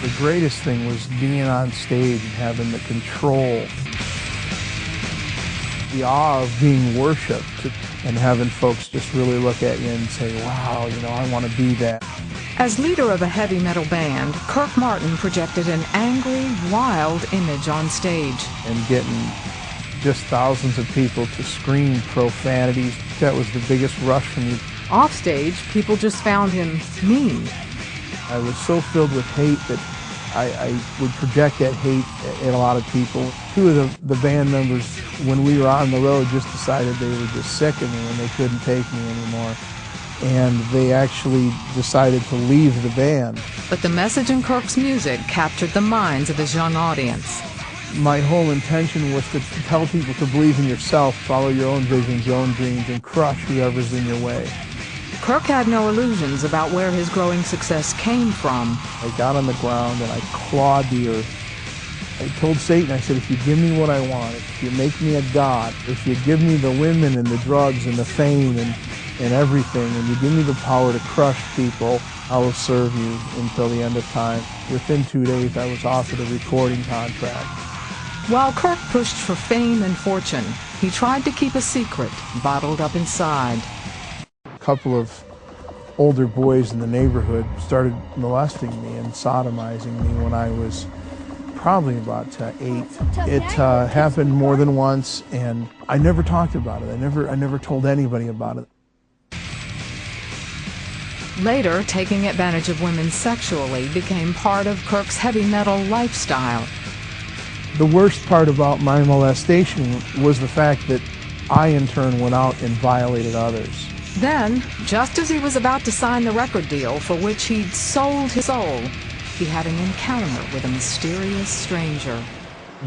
The greatest thing was being on stage and having the control, the awe of being worshipped, and having folks just really look at you and say, wow, you know, I want to be that. As leader of a heavy metal band, Kirk Martin projected an angry, wild image on stage. And getting just thousands of people to scream profanities, that was the biggest rush for me. Offstage, people just found him mean. I was so filled with hate that I would project that hate at a lot of people. Two of the band members, when we were on the road, just decided they were just sick of me and they couldn't take me anymore. And they actually decided to leave the band. But the message in Kirk's music captured the minds of his young audience. My whole intention was to tell people to believe in yourself, follow your own visions, your own dreams, and crush whoever's in your way. Kirk had no illusions about where his growing success came from. I got on the ground and I clawed the earth. I told Satan, I said, if you give me what I want, if you make me a god, if you give me the women and the drugs and the fame and everything, and you give me the power to crush people, I will serve you until the end of time. Within 2 days, I was offered a recording contract. While Kirk pushed for fame and fortune, he tried to keep a secret bottled up inside. A couple of older boys in the neighborhood started molesting me and sodomizing me when I was probably about 8. It happened more than once, and I never talked about it. I never told anybody about it. Later, taking advantage of women sexually became part of Kirk's heavy metal lifestyle. The worst part about my molestation was the fact that I, in turn, went out and violated others. Then, just as he was about to sign the record deal for which he'd sold his soul, he had an encounter with a mysterious stranger.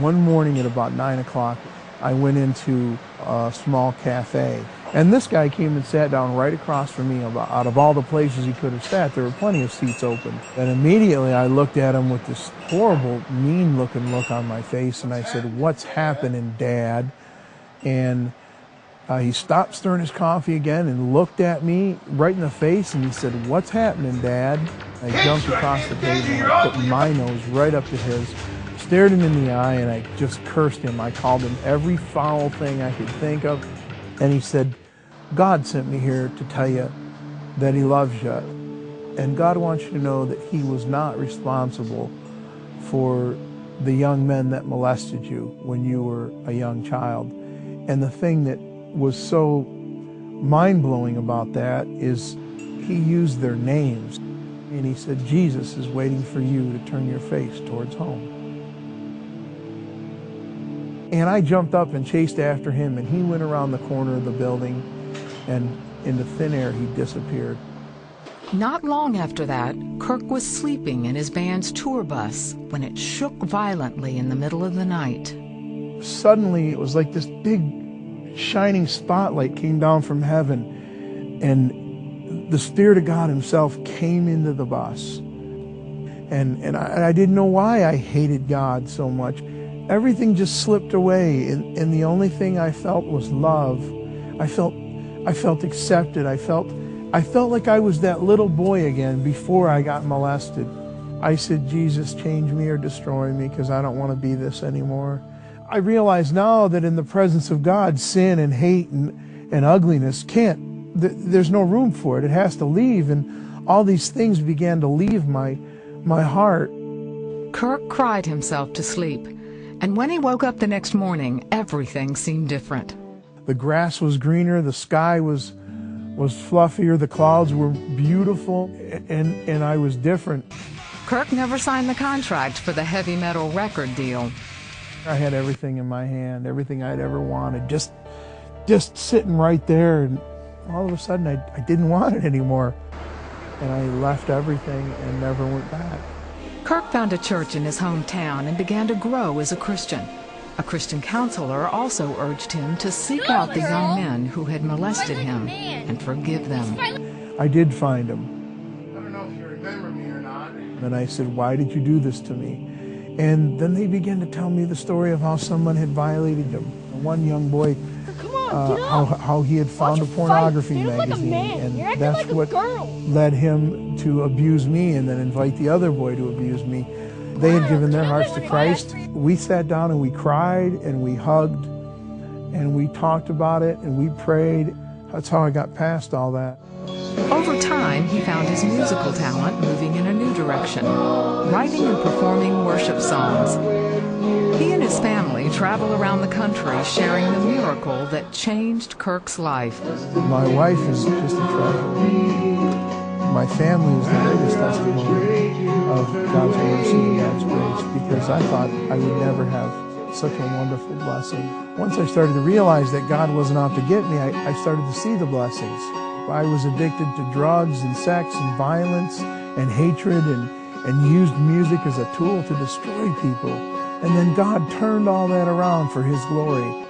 One morning at about 9 o'clock, I went into a small cafe, and this guy came and sat down right across from me. Out of all the places he could have sat, there were plenty of seats open. And immediately I looked at him with this horrible, mean-looking look on my face, and I said, "What's happening, Dad?" And he stopped stirring his coffee again and looked at me right in the face, and he said, "What's happening, Dad?" I jumped across the table and I put my nose right up to his, stared him in the eye, and I just cursed him. I called him every foul thing I could think of. And he said, "God sent me here to tell you that he loves you. And God wants you to know that he was not responsible for the young men that molested you when you were a young child." And the thing that was so mind-blowing about that is he used their names. And he said, "Jesus is waiting for you to turn your face towards home." And I jumped up and chased after him, and he went around the corner of the building, and into thin air he disappeared. Not long after that, Kirk was sleeping in his band's tour bus when it shook violently in the middle of the night. Suddenly, it was like this big shining spotlight came down from heaven, and the Spirit of God himself came into the bus. And I didn't know why I hated God so much. Everything just slipped away, and the only thing I felt was love. I felt accepted. I felt like I was that little boy again before I got molested. I said, "Jesus, change me or destroy me, because I don't want to be this anymore." I realize now that in the presence of God, sin and hate and ugliness there's no room for it. It has to leave, and all these things began to leave my heart. Kirk cried himself to sleep, and when he woke up the next morning, everything seemed different. The grass was greener, the sky was fluffier, the clouds were beautiful, and I was different. Kirk never signed the contract for the heavy metal record deal. I had everything in my hand, everything I'd ever wanted, just sitting right there, and all of a sudden I didn't want it anymore. And I left everything and never went back. Kirk found a church in his hometown and began to grow as a Christian. A Christian counselor also urged him to seek out the young men who had molested him and forgive them. I did find him. I don't know if you remember me or not. And I said, "Why did you do this to me?" And then they began to tell me the story of how someone had violated them. One young boy, how he had found a pornography magazine, and that's what led him to abuse me and then invite the other boy to abuse me. They had given their hearts to Christ. We sat down and we cried and we hugged and we talked about it and we prayed. That's how I got past all that. Over time, he found his musical talent moving in a new direction, writing and performing worship songs. He and his family travel around the country sharing the miracle that changed Kirk's life. My wife is just a treasure. My family is the greatest testimony of God's mercy and God's grace, because I thought I would never have such a wonderful blessing. Once I started to realize that God wasn't out to get me, I started to see the blessings. I was addicted to drugs and sex and violence and hatred and used music as a tool to destroy people. And then God turned all that around for His glory.